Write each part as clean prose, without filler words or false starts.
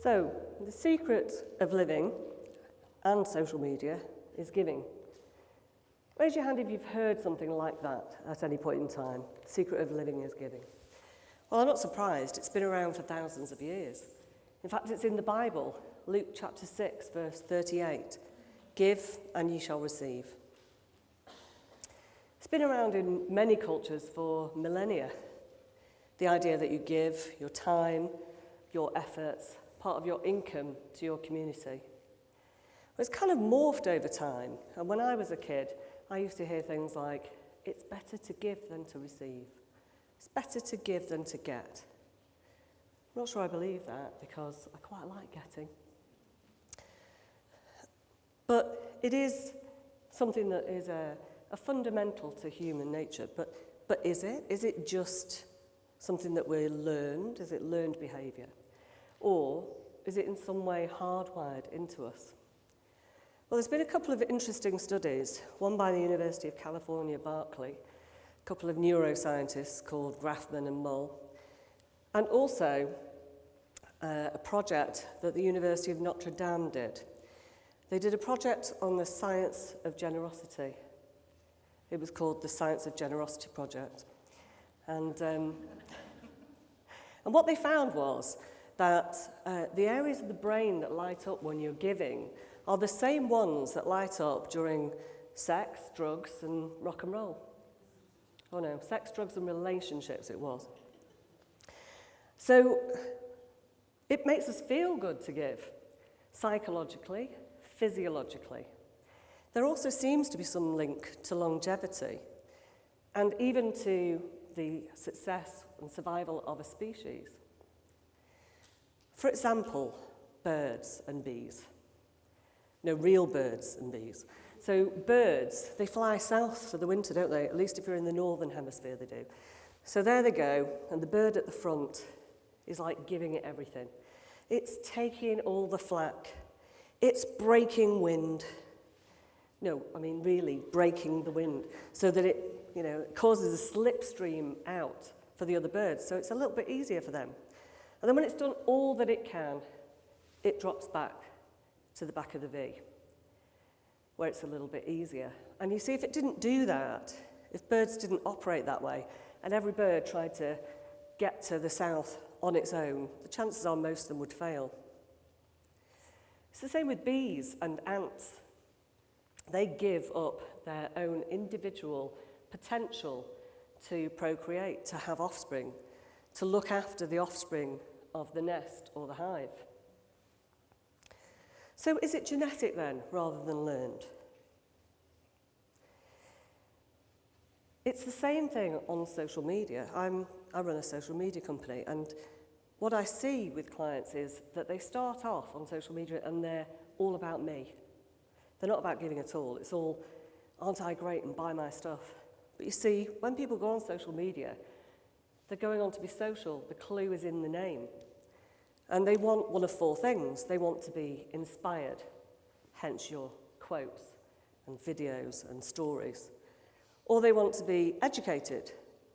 So, the secret of living and social media is giving. Raise your hand if you've heard something like that at any point in time. The secret of living is giving. Well, I'm not surprised. It's been around for thousands of years. In fact, it's in the Bible, Luke chapter 6, verse 38. Give and ye shall receive. It's been around in many cultures for millennia. The idea that you give your time, your efforts, part of your income to your community. Well, it's kind of morphed over time. And when I was a kid, I used to hear things like, it's better to give than to receive. It's better to give than to get. I'm not sure I believe that because I quite like getting. But it is something that is a fundamental to human nature. But is it? Is it just something that we learned? Is it learned behaviour? Or is it in some way hardwired into us? Well, there's been a couple of interesting studies, one by the University of California, Berkeley, a couple of neuroscientists called Grafman and Mull, and also a project that the University of Notre Dame did. They did a project on the science of generosity. It was called the Science of Generosity Project. And what they found was that the areas of the brain that light up when you're giving are the same ones that light up during sex, drugs, and rock and roll. Oh no, sex, drugs, and relationships it was. So it makes us feel good to give, psychologically, physiologically. There also seems to be some link to longevity and even to the success and survival of a species. For example, birds and bees. No, real birds and bees. So birds, they fly south for the winter, don't they? At least if you're in the northern hemisphere, they do. So there they go, and the bird at the front is like giving it everything. It's taking all the flak. It's breaking wind. No, I mean really breaking the wind so that it causes a slipstream out for the other birds. So it's a little bit easier for them. And then when it's done all that it can, it drops back to the back of the V, where it's a little bit easier. And you see, if it didn't do that, if birds didn't operate that way, and every bird tried to get to the south on its own, the chances are most of them would fail. It's the same with bees and ants. They give up their own individual potential to procreate, to have offspring, to look after the offspring of the nest or the hive. So is it genetic then, rather than learned? It's the same thing on social media. I run a social media company, and what I see with clients is that they start off on social media and they're all about me. They're not about giving at all. It's all, aren't I great and buy my stuff? But you see, when people go on social media, they're going on to be social. The clue is in the name. And they want one of four things. They want to be inspired, hence your quotes and videos and stories. Or they want to be educated.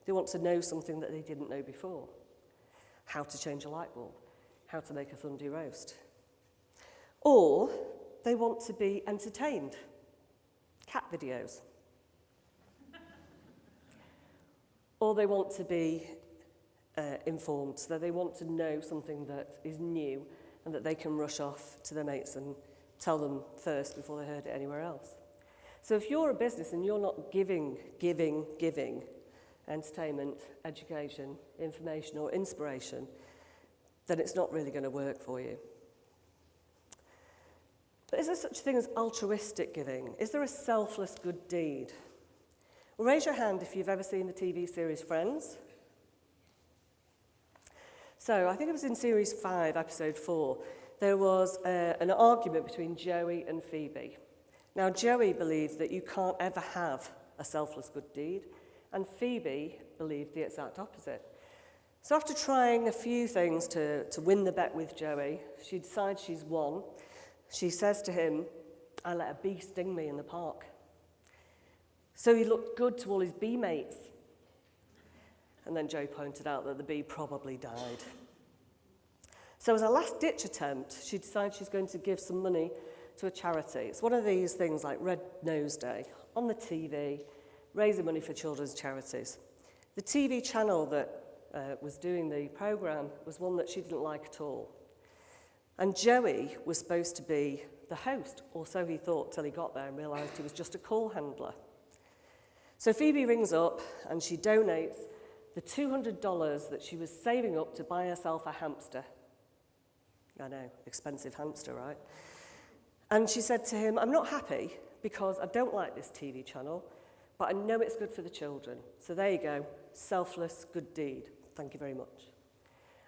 They want to know something that they didn't know before. How to change a light bulb, how to make a Sunday roast. Or they want to be entertained. Cat videos. Or they want to be informed, so they want to know something that is new and that they can rush off to their mates and tell them first before they heard it anywhere else. So if you're a business and you're not giving entertainment, education, information or inspiration, then it's not really going to work for you. But is there such a thing as altruistic giving? Is there a selfless good deed? Well, raise your hand if you've ever seen the TV series Friends. So I think it was in series 5, episode 4, there was an argument between Joey and Phoebe. Now, Joey believed that you can't ever have a selfless good deed, and Phoebe believed the exact opposite. So after trying a few things to win the bet with Joey, she decides she's won. She says to him, I let a bee sting me in the park. So he looked good to all his bee mates. And then Joey pointed out that the bee probably died. So as a last-ditch attempt, she decides she's going to give some money to a charity. It's one of these things like Red Nose Day on the TV, raising money for children's charities. The TV channel that was doing the programme was one that she didn't like at all. And Joey was supposed to be the host, or so he thought till he got there and realised he was just a call handler. So Phoebe rings up and she donates the $200 that she was saving up to buy herself a hamster. I know, expensive hamster, right? And she said to him, I'm not happy because I don't like this TV channel, but I know it's good for the children. So there you go, selfless good deed. Thank you very much.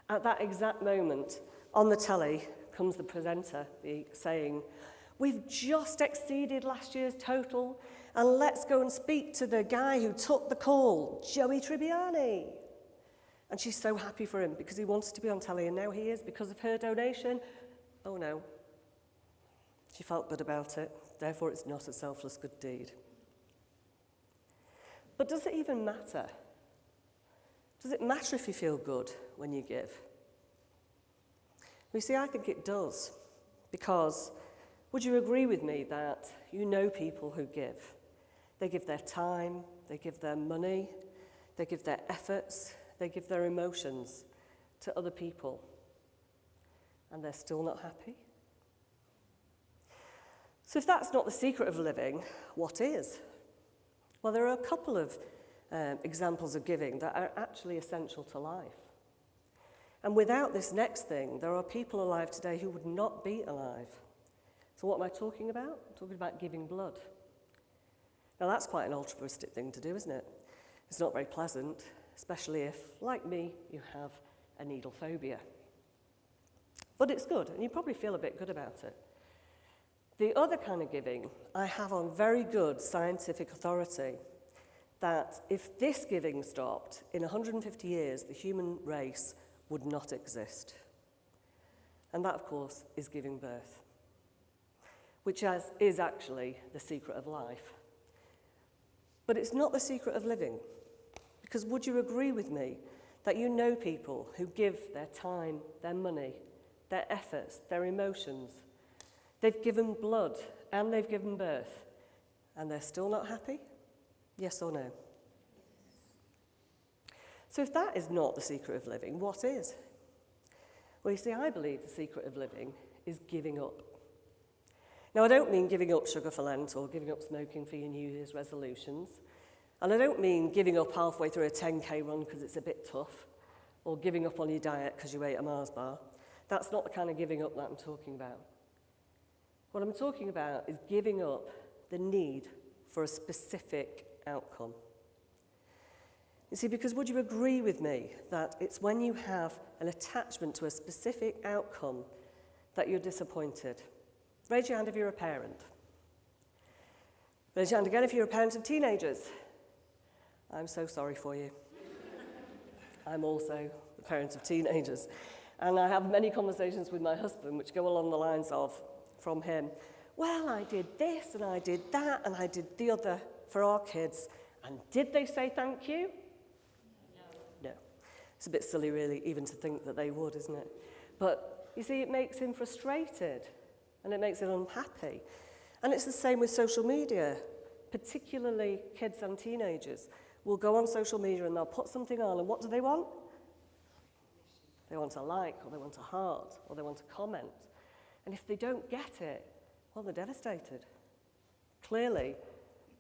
At that exact moment, on the telly comes the presenter saying, we've just exceeded last year's total, and let's go and speak to the guy who took the call, Joey Tribbiani. And she's so happy for him because he wanted to be on telly, and now he is because of her donation. Oh no. She felt good about it, therefore it's not a selfless good deed. But does it even matter? Does it matter if you feel good when you give? You see, I think it does, because would you agree with me that you know people who give? They give their time, they give their money, they give their efforts, they give their emotions to other people, and they're still not happy? So if that's not the secret of living, what is? Well, there are a couple of examples of giving that are actually essential to life. And without this next thing, there are people alive today who would not be alive. So what am I talking about? I'm talking about giving blood. Now that's quite an altruistic thing to do, isn't it? It's not very pleasant, especially if, like me, you have a needle phobia. But it's good, and you probably feel a bit good about it. The other kind of giving, I have on very good scientific authority that if this giving stopped, in 150 years, the human race would not exist. And that, of course, is giving birth, which is actually the secret of life. But it's not the secret of living, because would you agree with me that you know people who give their time, their money, their efforts, their emotions? They've given blood and they've given birth, and they're still not happy? Yes or no? So if that is not the secret of living, what is? Well, you see, I believe the secret of living is giving up. Now, I don't mean giving up sugar for Lent or giving up smoking for your New Year's resolutions. And I don't mean giving up halfway through a 10K run because it's a bit tough, or giving up on your diet because you ate a Mars bar. That's not the kind of giving up that I'm talking about. What I'm talking about is giving up the need for a specific outcome. You see, because would you agree with me that it's when you have an attachment to a specific outcome that you're disappointed? Raise your hand if you're a parent. Raise your hand again if you're a parent of teenagers. I'm so sorry for you. I'm also the parent of teenagers. And I have many conversations with my husband which go along the lines of, from him, well, I did this and I did that and I did the other for our kids. And did they say thank you? No. It's a bit silly, really, even to think that they would, isn't it? But you see, it makes him frustrated and it makes him unhappy. And it's the same with social media, particularly kids and teenagers will go on social media and they'll put something on, and what do they want? They want a like, or they want a heart, or they want a comment. And if they don't get it, well, they're devastated. Clearly,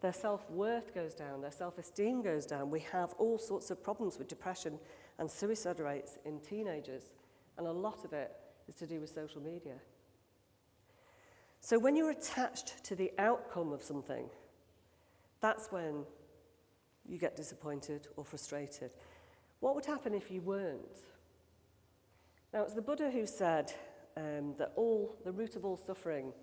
their self-worth goes down, their self-esteem goes down. We have all sorts of problems with depression and suicide rates in teenagers, and a lot of it is to do with social media. So when you're attached to the outcome of something, that's when you get disappointed or frustrated. What would happen if you weren't? Now, it's the Buddha who said that the root of all suffering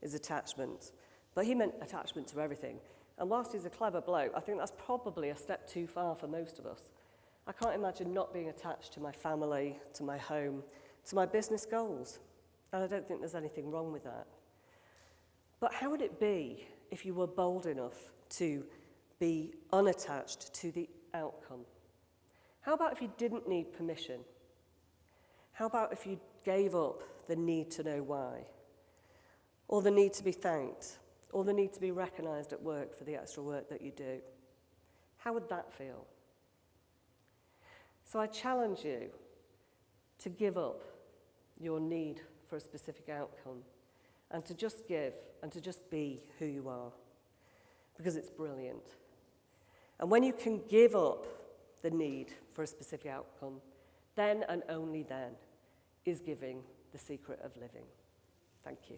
is attachment. But he meant attachment to everything. And whilst he's a clever bloke, I think that's probably a step too far for most of us. I can't imagine not being attached to my family, to my home, to my business goals. And I don't think there's anything wrong with that. But how would it be if you were bold enough to be unattached to the outcome? How about if you didn't need permission? How about if you gave up the need to know why, or the need to be thanked, or the need to be recognised at work for the extra work that you do, how would that feel? So I challenge you to give up your need for a specific outcome and to just give and to just be who you are, because it's brilliant. And when you can give up the need for a specific outcome, then and only then is giving the secret of living. Thank you.